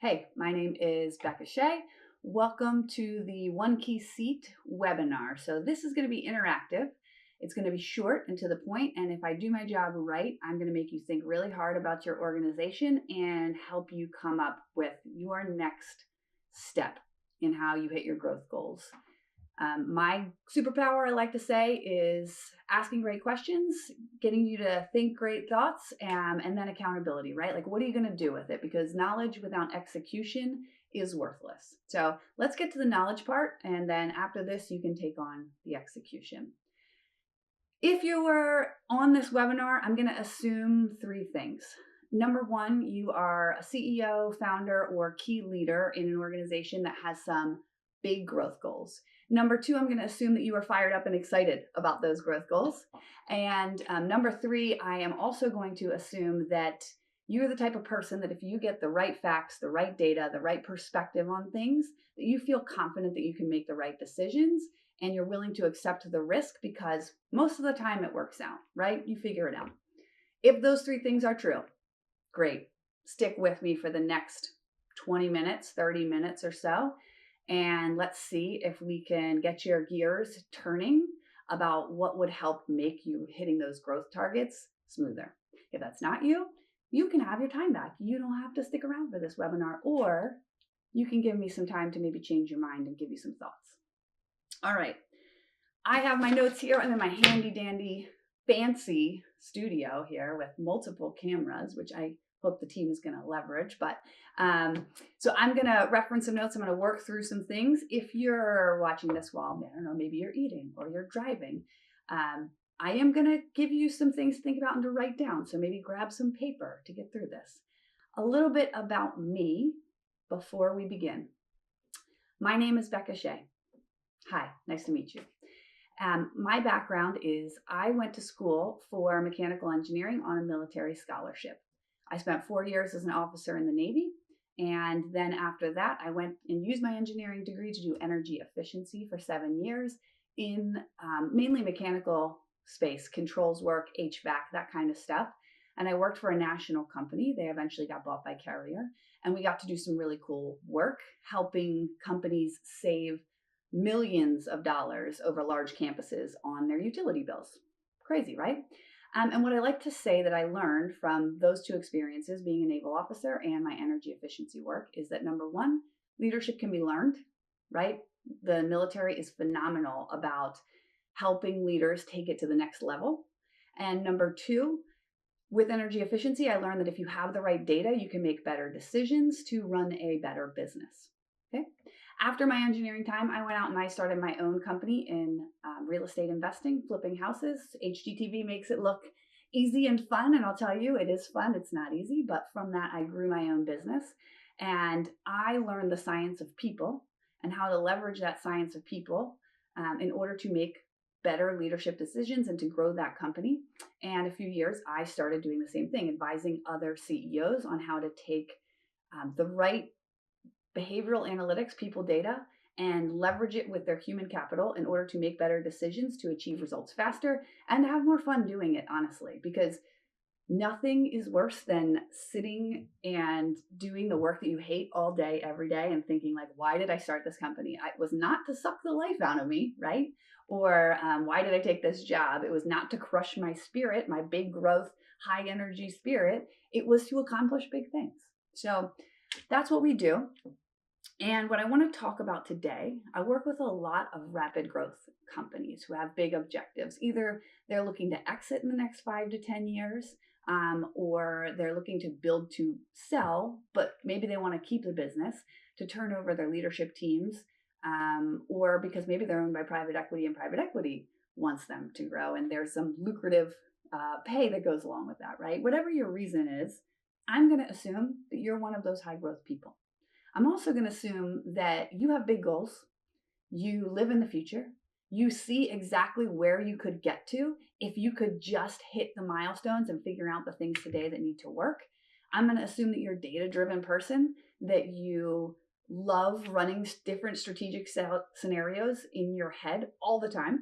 Hey, my name is Becca Shea. Welcome to the One Key Seat webinar. So this is going to be interactive. It's going to be short and to the point, and if I do my job right, I'm going to make you think really hard about your organization and help you come up with your next step in how you hit your growth goals. My superpower, I like to say, is asking great questions, getting you to think great thoughts, and then accountability, right? Like, what are you going to do with it? Because knowledge without execution is worthless. So let's get to the knowledge part, and then after this, you can take on the execution. If you were on this webinar, I'm going to assume three things. Number one, you are a CEO, founder, or key leader in an organization that has some big growth goals. Number two, I'm going to assume that you are fired up and excited about those growth goals. And number three, I am also going to assume that you're the type of person that if you get the right facts, the right data, the right perspective on things, that you feel confident that you can make the right decisions and you're willing to accept the risk because most of the time it works out, right? You figure it out. If those three things are true, great. Stick with me for the next 20 minutes, 30 minutes or so. And let's see if we can get your gears turning about what would help make you hitting those growth targets smoother. If that's not you, you can have your time back. You don't have to stick around for this webinar, or you can give me some time to maybe change your mind and give you some thoughts. All right. I have my notes here. I'm in my handy dandy fancy studio here with multiple cameras, which I hope the team is going to leverage. But so I'm going to reference some notes. I'm going to work through some things. If you're watching this while, I don't know, maybe you're eating or you're driving, I am going to give you some things to think about and to write down. So maybe grab some paper to get through this. A little bit about me before we begin. My name is Becca Shea. Hi, nice to meet you. My background is I went to school for mechanical engineering on a military scholarship. I spent 4 years as an officer in the Navy. And then after that, I went and used my engineering degree to do energy efficiency for 7 years in mainly mechanical space, controls work, HVAC, that kind of stuff. And I worked for a national company. They eventually got bought by Carrier. And we got to do some really cool work helping companies save millions of dollars over large campuses on their utility bills. Crazy, right? And what I like to say that I learned from those two experiences, being a naval officer and my energy efficiency work, is that number one, leadership can be learned, right? The military is phenomenal about helping leaders take it to the next level. And number two, with energy efficiency, I learned that if you have the right data, you can make better decisions to run a better business. Okay. After my engineering time, I went out and I started my own company in real estate investing, flipping houses. HGTV makes it look easy and fun, and I'll tell you, it is fun. It's not easy, but from that, I grew my own business, and I learned the science of people and how to leverage that science of people in order to make better leadership decisions and to grow that company. And a few years, I started doing the same thing, advising other CEOs on how to take the right behavioral analytics, people data, and leverage it with their human capital in order to make better decisions to achieve results faster and to have more fun doing it, honestly, because nothing is worse than sitting and doing the work that you hate all day, every day, and thinking like, why did I start this company? It was not to suck the life out of me, right? Or why did I take this job? It was not to crush my spirit, my big growth, high energy spirit. It was to accomplish big things. So that's what we do. And what I want to talk about today, I work with a lot of rapid growth companies who have big objectives. Either they're looking to exit in the next 5 to 10 years, or they're looking to build to sell, but maybe they want to keep the business to turn over their leadership teams, or because maybe they're owned by private equity and private equity wants them to grow. And there's some lucrative pay that goes along with that, right? Whatever your reason is, I'm going to assume that you're one of those high growth people. I'm also going to assume that you have big goals. You live in the future. You see exactly where you could get to if you could just hit the milestones and figure out the things today that need to work. I'm going to assume that you're a data-driven person, that you love running different strategic scenarios in your head all the time.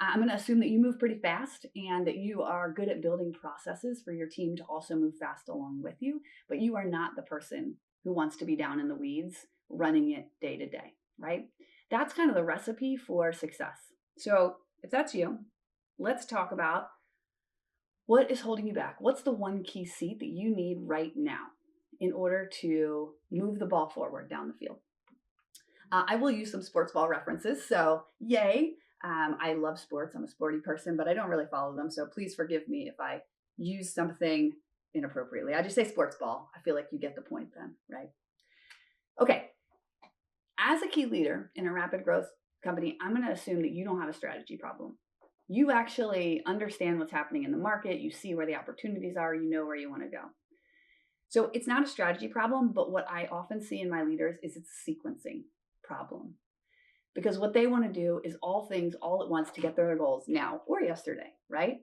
I'm going to assume that you move pretty fast and that you are good at building processes for your team to also move fast along with you, but you are not the person who wants to be down in the weeds, running it day to day, right? That's kind of the recipe for success. So if that's you, let's talk about what is holding you back. What's the one key seat that you need right now in order to move the ball forward down the field? I will use some sports ball references. So yay. I love sports. I'm a sporty person, but I don't really follow them. So please forgive me if I use something inappropriately. I just say sports ball. I feel like you get the point then, right? Okay. As a key leader in a rapid growth company, I'm going to assume that you don't have a strategy problem. You actually understand what's happening in the market. You see where the opportunities are. You know where you want to go. So it's not a strategy problem, but what I often see in my leaders is it's a sequencing problem. Because what they want to do is all things all at once to get their goals now or yesterday, right?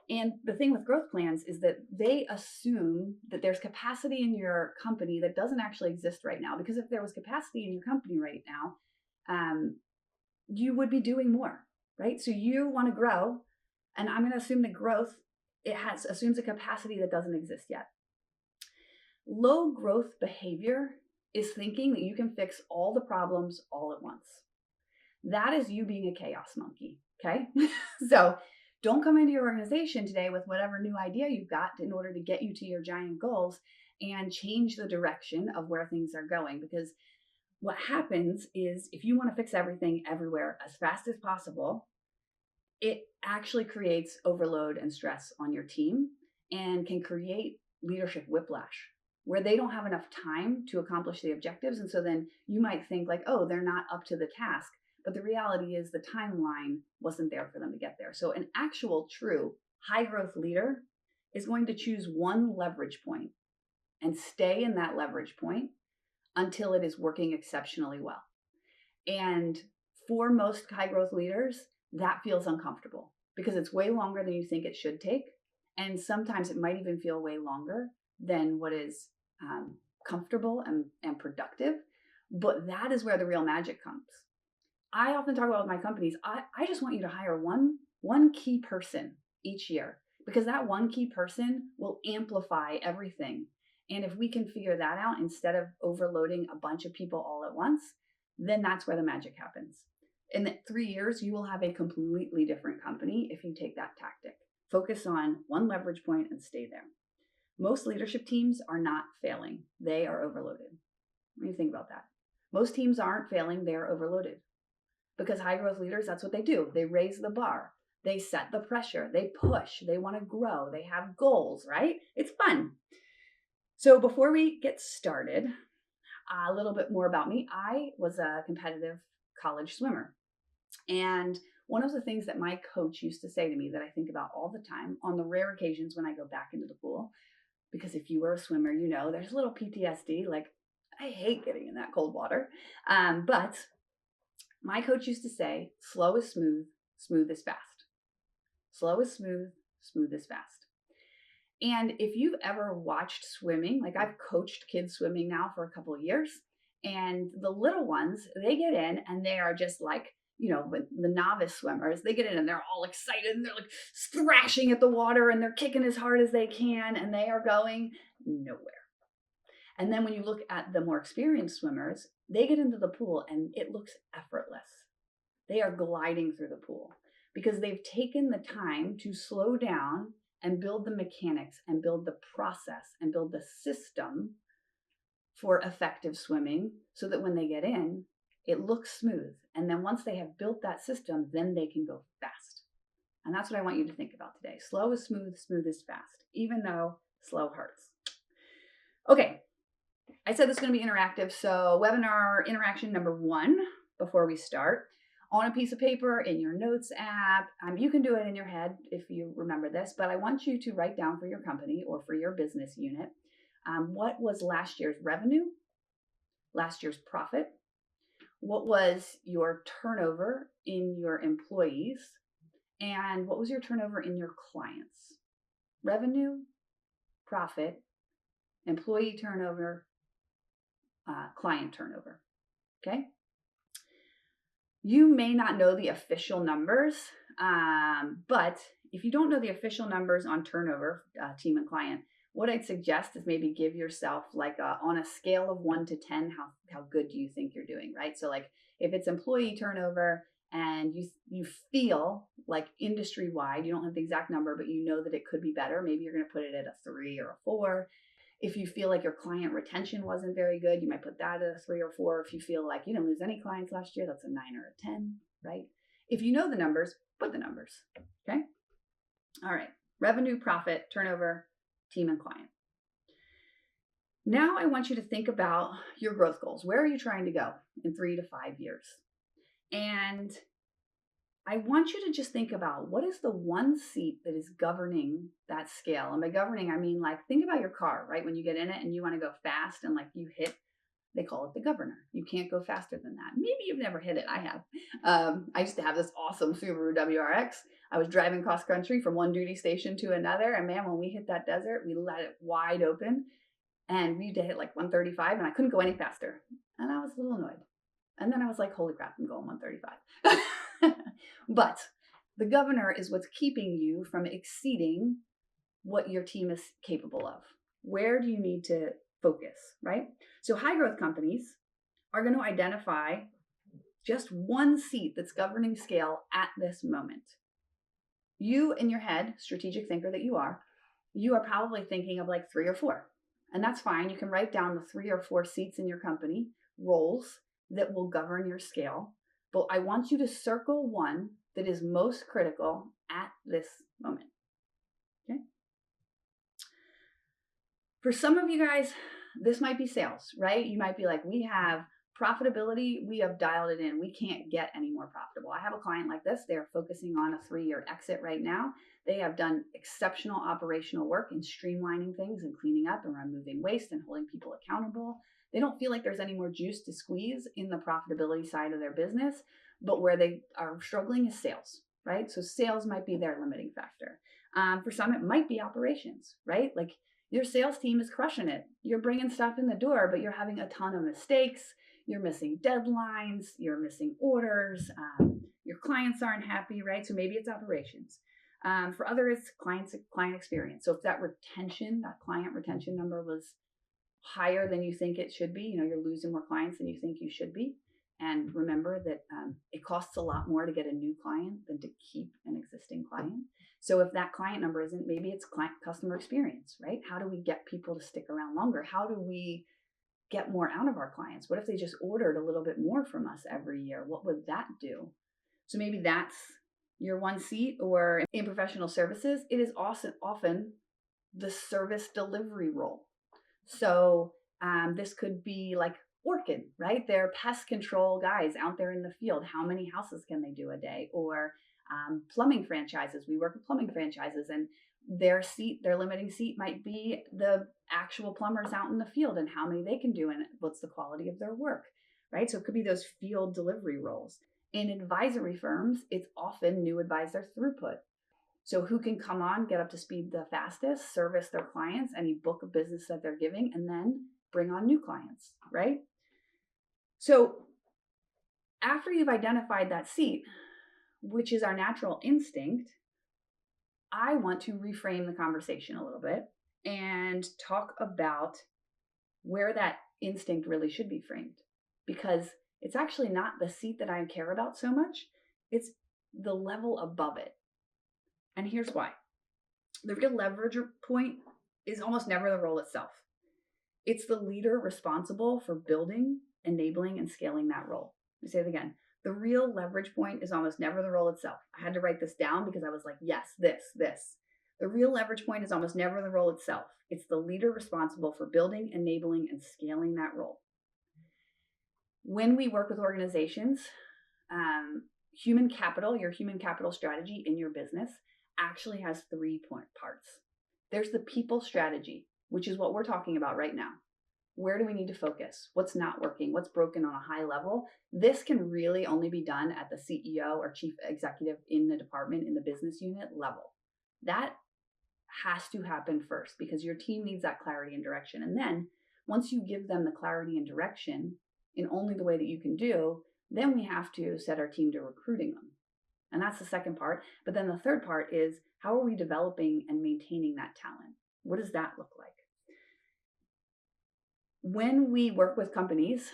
And the thing with growth plans is that they assume that there's capacity in your company that doesn't actually exist right now. Because if there was capacity in your company right now, you would be doing more, right? So you want to grow, and I'm going to assume that growth assumes a capacity that doesn't exist yet. Low growth behavior is thinking that you can fix all the problems all at once. That is you being a chaos monkey, okay? So don't come into your organization today with whatever new idea you've got in order to get you to your giant goals and change the direction of where things are going. Because what happens is if you want to fix everything everywhere as fast as possible, it actually creates overload and stress on your team and can create leadership whiplash where they don't have enough time to accomplish the objectives. And so then you might think like, oh, they're not up to the task. But the reality is the timeline wasn't there for them to get there. So an actual true high growth leader is going to choose one leverage point and stay in that leverage point until it is working exceptionally well. And for most high growth leaders, that feels uncomfortable because it's way longer than you think it should take. And sometimes it might even feel way longer than what is comfortable and productive. But that is where the real magic comes. I often talk about with my companies, I just want you to hire one key person each year because that one key person will amplify everything. And if we can figure that out instead of overloading a bunch of people all at once, then that's where the magic happens. In the 3 years, you will have a completely different company if you take that tactic. Focus on one leverage point and stay there. Most leadership teams are not failing. They are overloaded. What do you think about that? Most teams aren't failing. They're overloaded. Because high growth leaders, that's what they do. They raise the bar. They set the pressure. They push. They want to grow. They have goals, right? It's fun. So before we get started, a little bit more about me. I was a competitive college swimmer. And one of the things that my coach used to say to me that I think about all the time on the rare occasions when I go back into the pool, because if you were a swimmer, you know, there's a little PTSD, like I hate getting in that cold water. But my coach used to say, slow is smooth, smooth is fast. Slow is smooth, smooth is fast. And if you've ever watched swimming, like I've coached kids swimming now for a couple of years, and the little ones, they get in and they are just like, you know, the novice swimmers, they get in and they're all excited and they're like thrashing at the water and they're kicking as hard as they can and they are going nowhere. And then when you look at the more experienced swimmers, they get into the pool and it looks effortless. They are gliding through the pool because they've taken the time to slow down and build the mechanics and build the process and build the system for effective swimming so that when they get in, it looks smooth. And then once they have built that system, then they can go fast. And that's what I want you to think about today. Slow is smooth, smooth is fast, even though slow hurts. Okay, I said this is going to be interactive. So webinar interaction number 1 before we start. On a piece of paper, in your notes app, you can do it in your head if you remember this, but I want you to write down for your company or for your business unit, what was last year's revenue, last year's profit, what was your turnover in your employees, and what was your turnover in your clients. Revenue, profit, employee turnover, client turnover, okay? You may not know the official numbers, but if you don't know the official numbers on turnover, team and client, what I'd suggest is maybe give yourself like on a scale of 1 to 10, how good do you think you're doing, right? So like if it's employee turnover and you feel like industry wide, you don't have the exact number, but you know that it could be better, maybe you're going to put it at a 3 or a 4. If you feel like your client retention wasn't very good, you might put that at a 3 or 4. If you feel like you didn't lose any clients last year, that's a 9 or a 10, right? If you know the numbers, put the numbers, okay? All right, revenue, profit, turnover, team, and client. Now I want you to think about your growth goals. Where are you trying to go in 3 to 5 years? And I want you to just think about what is the one seat that is governing that scale. And by governing, I mean like think about your car, right? When you get in it and you want to go fast and like you hit, they call it the governor. You can't go faster than that. Maybe you've never hit it. I have. I used to have this awesome Subaru WRX. I was driving cross country from one duty station to another. And man, when we hit that desert, we let it wide open and we used to hit like 135 and I couldn't go any faster. And I was a little annoyed. And then I was like, holy crap, I'm going 135. But the governor is what's keeping you from exceeding what your team is capable of. Where do you need to focus, right? So high growth companies are going to identify just one seat that's governing scale at this moment. You in your head, strategic thinker that you are probably thinking of like 3 or 4. And that's fine. You can write down the 3 or 4 seats in your company, roles that will govern your scale. But I want you to circle one that is most critical at this moment. Okay? For some of you guys, this might be sales, right? You might be like, we have profitability, we have dialed it in. We can't get any more profitable. I have a client like this. They're focusing on a 3-year exit right now. They have done exceptional operational work in streamlining things and cleaning up and removing waste and holding people accountable. They don't feel like there's any more juice to squeeze in the profitability side of their business, but where they are struggling is sales, right? So sales might be their limiting factor. For some, it might be operations, right? Like your sales team is crushing it. You're bringing stuff in the door, but you're having a ton of mistakes. You're missing deadlines. You're missing orders. Your clients aren't happy, right? So maybe it's operations. For others, client experience. So if that client retention number was higher than you think it should be, you're losing more clients than you think you should be. And remember that it costs a lot more to get a new client than to keep an existing client. So if that client number isn't, maybe it's customer experience, right? How do we get people to stick around longer? How do we get more out of our clients? What if they just ordered a little bit more from us every year? What would that do? So maybe that's your one seat. Or in professional services, it is also often the service delivery role. So this could be like Orchid, right? They're pest control guys out there in the field. How many houses can they do a day? Or plumbing franchises. We work with plumbing franchises, and their limiting seat might be the actual plumbers out in the field and how many they can do and what's the quality of their work, right? So it could be those field delivery roles. In advisory firms, it's often new advisor throughput. So who can come on, get up to speed the fastest, service their clients, any book of business that they're giving, and then bring on new clients, right? So after you've identified that seat, which is our natural instinct, I want to reframe the conversation a little bit and talk about where that instinct really should be framed. Because it's actually not the seat that I care about so much, it's the level above it. And here's why. The real leverage point is almost never the role itself. It's the leader responsible for building, enabling, and scaling that role. Let me say it again. The real leverage point is almost never the role itself. I had to write this down because I was like, yes, this. The real leverage point is almost never the role itself. It's the leader responsible for building, enabling, and scaling that role. When we work with organizations, human capital, your human capital strategy in your business actually has 3 parts. There's the people strategy, which is what we're talking about right now. Where do we need to focus? What's not working? What's broken on a high level? This can really only be done at the CEO or chief executive in the department, in the business unit level. That has to happen first because your team needs that clarity and direction. And then once you give them the clarity and direction in only the way that you can do, then we have to set our team to recruiting them. And that's the second part. But then the third part is how are we developing and maintaining that talent? What does that look like? When we work with companies,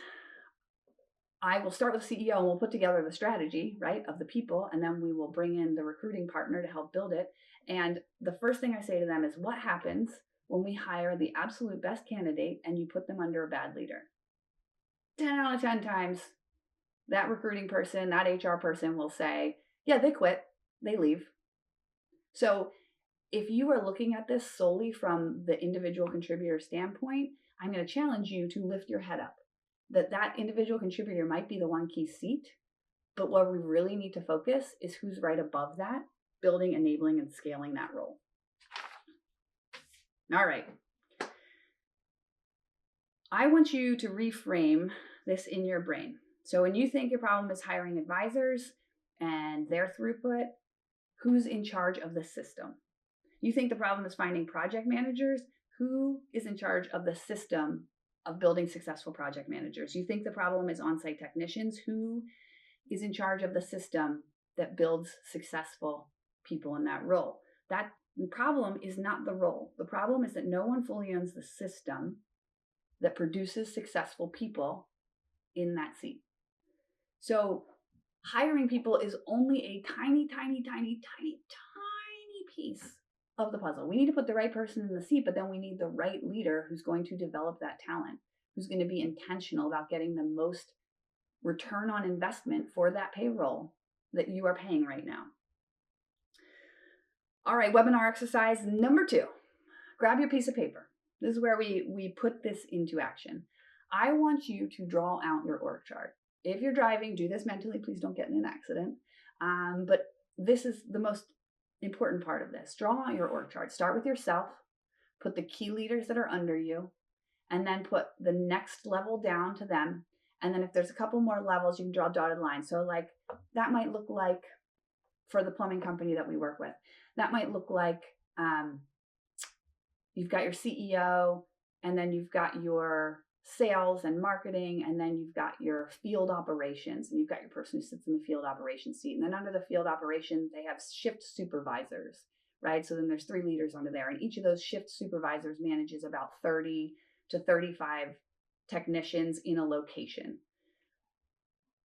I will start with the CEO and we'll put together the strategy, right, of the people, and then we will bring in the recruiting partner to help build it. And the first thing I say to them is, what happens when we hire the absolute best candidate and you put them under a bad leader? 10 out of 10 times, that recruiting person, that HR person will say, yeah, they quit, they leave. So if you are looking at this solely from the individual contributor standpoint, I'm going to challenge you to lift your head up. That individual contributor might be the one key seat, but what we really need to focus is who's right above that, building, enabling, and scaling that role. All right. I want you to reframe this in your brain. So when you think your problem is hiring advisors and their throughput, who's in charge of the system? You think the problem is finding project managers? Who is in charge of the system of building successful project managers? You think the problem is on-site technicians? Who is in charge of the system that builds successful people in that role? That problem is not the role. The problem is that no one fully owns the system that produces successful people in that seat. So hiring people is only a tiny piece of the puzzle. We need to put the right person in the seat, but then we need the right leader who's going to develop that talent, who's going to be intentional about getting the most return on investment for that payroll that you are paying right now. All right, webinar exercise number 2. Grab your piece of paper. This is where we put this into action. I want you to draw out your org chart. If you're driving, do this mentally. Please don't get in an accident. But this is the most important part of this. Draw out your org chart. Start with yourself. Put the key leaders that are under you, and then put the next level down to them. And then if there's a couple more levels, you can draw dotted lines. So like that might look like, for the plumbing company that we work with, that might look like you've got your CEO, and then you've got your sales and marketing, and then you've got your field operations, and you've got your person who sits in the field operations seat. And then under the field operations, they have shift supervisors, right? So then there's 3 leaders under there, and each of those shift supervisors manages about 30 to 35 technicians in a location.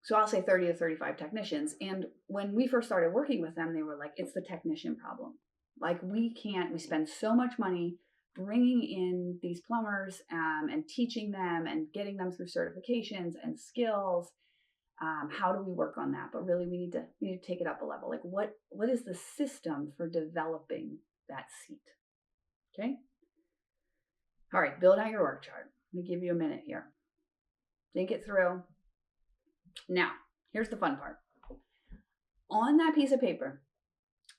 So I'll say 30 to 35 technicians. And when we first started working with them, they were like, it's the technician problem. Like we spend so much money bringing in these plumbers and teaching them and getting them through certifications and skills. How do we work on that? But really we need to take it up a level. Like what is the system for developing that seat? Okay. All right, build out your org chart. Let me give you a minute here. Think it through. Now, here's the fun part. On that piece of paper,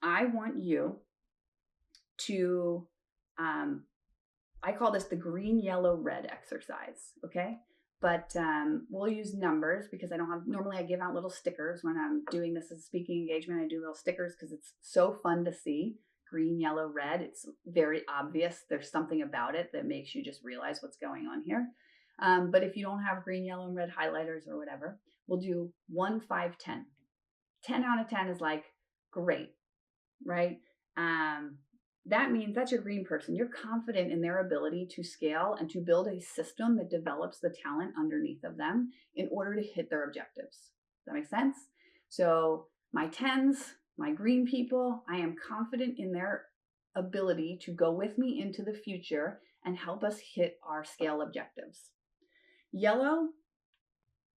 I want you to, I call this the green, yellow, red exercise, okay? But we'll use numbers because normally I give out little stickers when I'm doing this as a speaking engagement. I do little stickers because it's so fun to see. Green, yellow, red. It's very obvious. There's something about it that makes you just realize what's going on here. But if you don't have green, yellow, and red highlighters or whatever, we'll do 1, 5, 10. 10 out of 10 is like, great, right? That means that's your green person. You're confident in their ability to scale and to build a system that develops the talent underneath of them in order to hit their objectives. Does that make sense? So my 10s, my green people, I am confident in their ability to go with me into the future and help us hit our scale objectives. Yellow,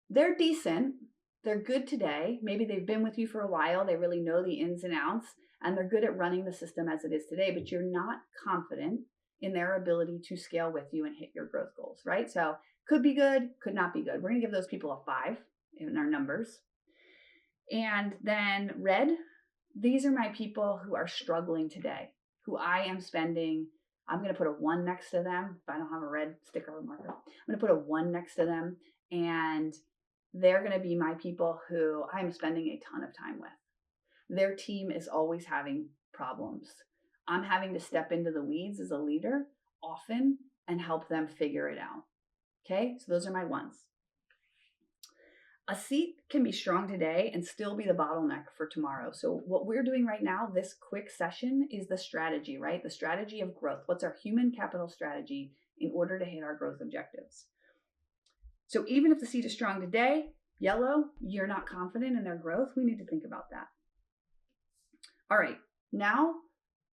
they're decent. They're good today. Maybe they've been with you for a while. They really know the ins and outs, and they're good at running the system as it is today, but you're not confident in their ability to scale with you and hit your growth goals, right? So could be good, could not be good. We're going to give those people a 5 in our numbers. And then red, these are my people who are struggling today, who I am spending, I'm going to put a 1 next to them. If I don't have a red sticker or marker, I'm going to put a 1 next to them, and they're going to be my people who I'm spending a ton of time with. Their team is always having problems. I'm having to step into the weeds as a leader often and help them figure it out. Okay, so those are my 1s. A seat can be strong today and still be the bottleneck for tomorrow. So what we're doing right now, this quick session, is the strategy, right? The strategy of growth. What's our human capital strategy in order to hit our growth objectives? So even if the seat is strong today, yellow, you're not confident in their growth, we need to think about that. All right, now,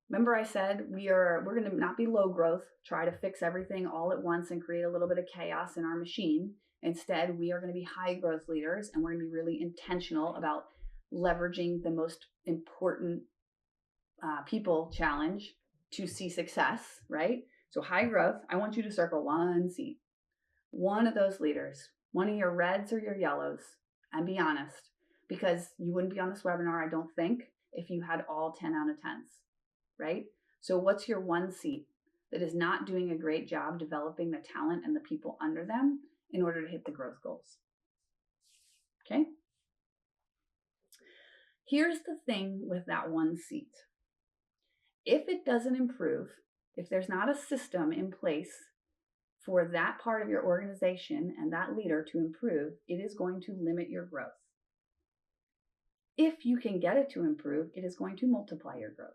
remember I said we're going to not be low growth, try to fix everything all at once and create a little bit of chaos in our machine. Instead, we are going to be high growth leaders, and we're going to be really intentional about leveraging the most important people challenge to see success, right? So high growth, I want you to circle one seat, one of those leaders, one of your reds or your yellows, and be honest, because you wouldn't be on this webinar, I don't think, if you had all 10 out of 10s, right? So what's your one seat that is not doing a great job developing the talent and the people under them in order to hit the growth goals? Okay. Here's the thing with that one seat. If it doesn't improve, if there's not a system in place for that part of your organization and that leader to improve, it is going to limit your growth. If you can get it to improve, it is going to multiply your growth.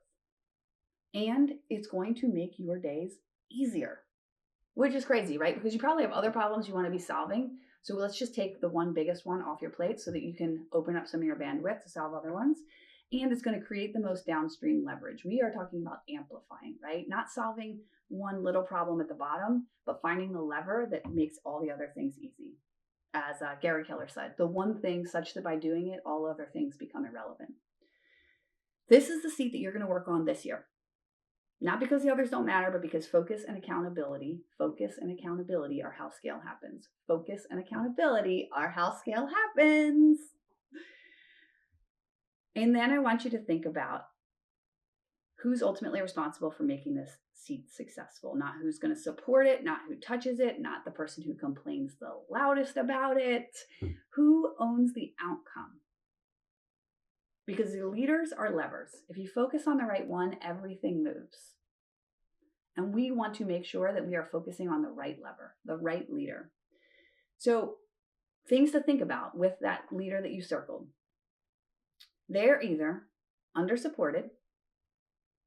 And it's going to make your days easier, which is crazy, right? Because you probably have other problems you want to be solving. So let's just take the one biggest one off your plate so that you can open up some of your bandwidth to solve other ones. And it's going to create the most downstream leverage. We are talking about amplifying, right? Not solving one little problem at the bottom, but finding the lever that makes all the other things easy. As Gary Keller said, the one thing such that by doing it, all other things become irrelevant. This is the seat that you're going to work on this year. Not because the others don't matter, but because focus and accountability are how scale happens. Focus and accountability are how scale happens. And then I want you to think about who's ultimately responsible for making this seat successful, not who's going to support it, not who touches it, not the person who complains the loudest about it. Who owns the outcome? Because the leaders are levers. If you focus on the right one, everything moves. And we want to make sure that we are focusing on the right lever, the right leader. So things to think about with that leader that you circled. They're either under-supported,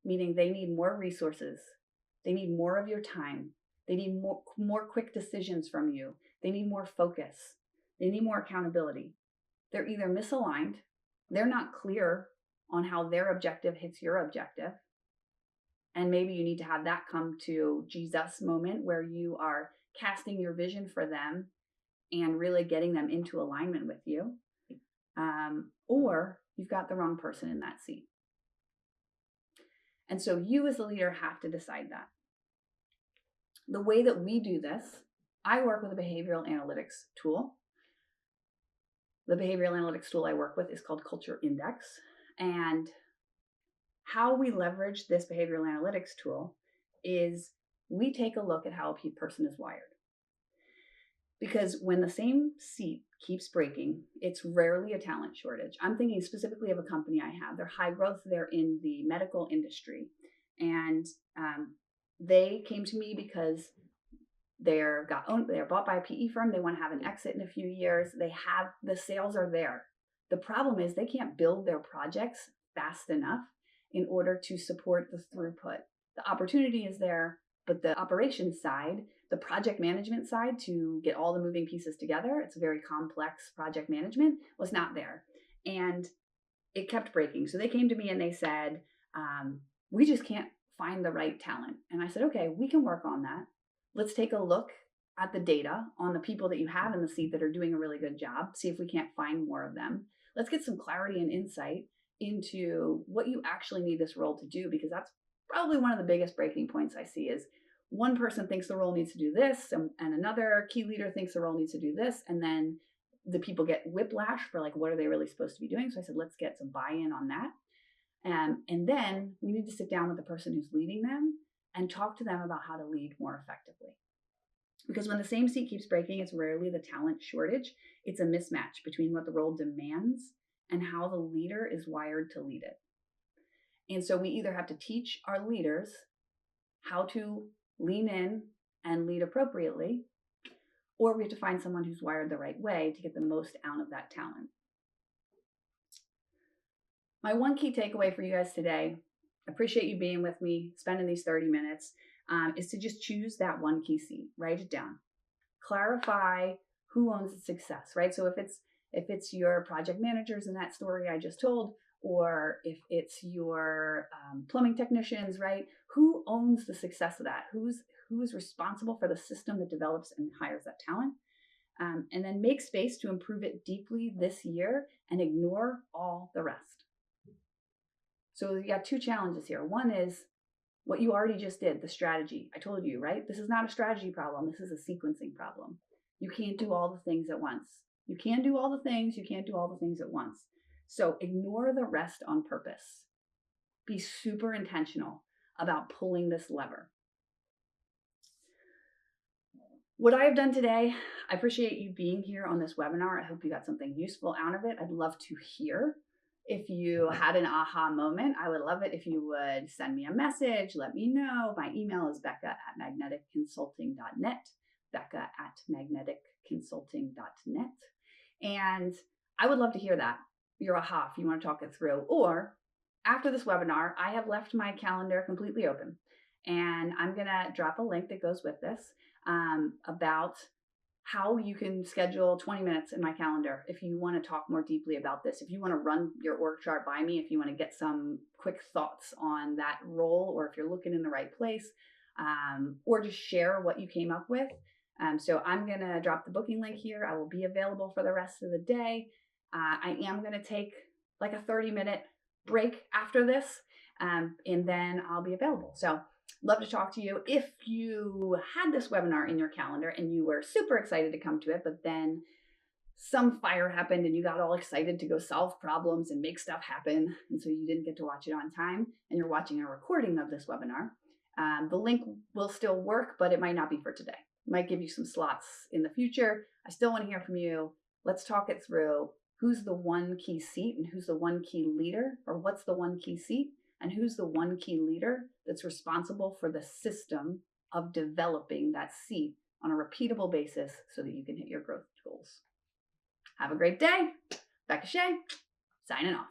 meaning they need more resources. They need more of your time. They need more quick decisions from you. They need more focus. They need more accountability. They're either misaligned. They're not clear on how their objective hits your objective. And maybe you need to have that come to Jesus moment where you are casting your vision for them and really getting them into alignment with you. Or you've got the wrong person in that seat. And so you as the leader have to decide that. The way that we do this, I work with a behavioral analytics tool. The behavioral analytics tool I work with is called Culture Index. And how we leverage this behavioral analytics tool is we take a look at how a person is wired. Because when the same seat keeps breaking, it's rarely a talent shortage. I'm thinking specifically of a company I have. They're high growth. They're in the medical industry. And they came to me because they're bought by a PE firm. They want to have an exit in a few years. The sales are there. The problem is they can't build their projects fast enough in order to support the throughput. The opportunity is there, but the operations side, the project management side to get all the moving pieces together, it's a very complex project management, was not there. And it kept breaking. So they came to me and they said, we just can't find the right talent. And I said, okay, we can work on that. Let's take a look at the data on the people that you have in the seat that are doing a really good job, see if we can't find more of them. Let's get some clarity and insight into what you actually need this role to do, because that's probably one of the biggest breaking points I see is one person thinks the role needs to do this and another key leader thinks the role needs to do this, and then the people get whiplash for like, what are they really supposed to be doing? So I said, let's get some buy-in on that. And then we need to sit down with the person who's leading them and talk to them about how to lead more effectively. Because when the same seat keeps breaking, it's rarely the talent shortage. It's a mismatch between what the role demands and how the leader is wired to lead it. And so we either have to teach our leaders how to lean in and lead appropriately, or we have to find someone who's wired the right way to get the most out of that talent. My one key takeaway for you guys today, appreciate you being with me, spending these 30 minutes, is to just choose that one key seat. Write it down. Clarify who owns the success, right? So if it's your project managers in that story I just told, or if it's your plumbing technicians, right? Who owns the success of that? Who is responsible for the system that develops and hires that talent? And then make space to improve it deeply this year and ignore all the rest. So you got two challenges here. One is what you already just did, the strategy. I told you, right? This is not a strategy problem. This is a sequencing problem. You can't do all the things at once. You can do all the things. You can't do all the things at once. So ignore the rest on purpose. Be super intentional about pulling this lever. What I have done today, I appreciate you being here on this webinar. I hope you got something useful out of it. I'd love to hear if you had an aha moment. I would love it if you would send me a message, let me know. My email is becca@magneticconsulting.net, becca@magneticconsulting.net. And I would love to hear that, your aha, if you want to talk it through. Or after this webinar, I have left my calendar completely open. And I'm going to drop a link that goes with this about how you can schedule 20 minutes in my calendar if you want to talk more deeply about this, if you want to run your org chart by me, if you want to get some quick thoughts on that role, or if you're looking in the right place, or just share what you came up with. So I'm going to drop the booking link here. I will be available for the rest of the day. I am going to take like a 30-minute break after this, and then I'll be available. So love to talk to you. If you had this webinar in your calendar and you were super excited to come to it, but then some fire happened and you got all excited to go solve problems and make stuff happen, and so you didn't get to watch it on time, and you're watching a recording of this webinar, the link will still work, but it might not be for today. It might give you some slots in the future. I still want to hear from you. Let's talk it through. Who's the one key seat and who's the one key leader, or what's the one key seat? And who's the one key leader that's responsible for the system of developing that seat on a repeatable basis so that you can hit your growth goals. Have a great day. Becca Shea, signing off.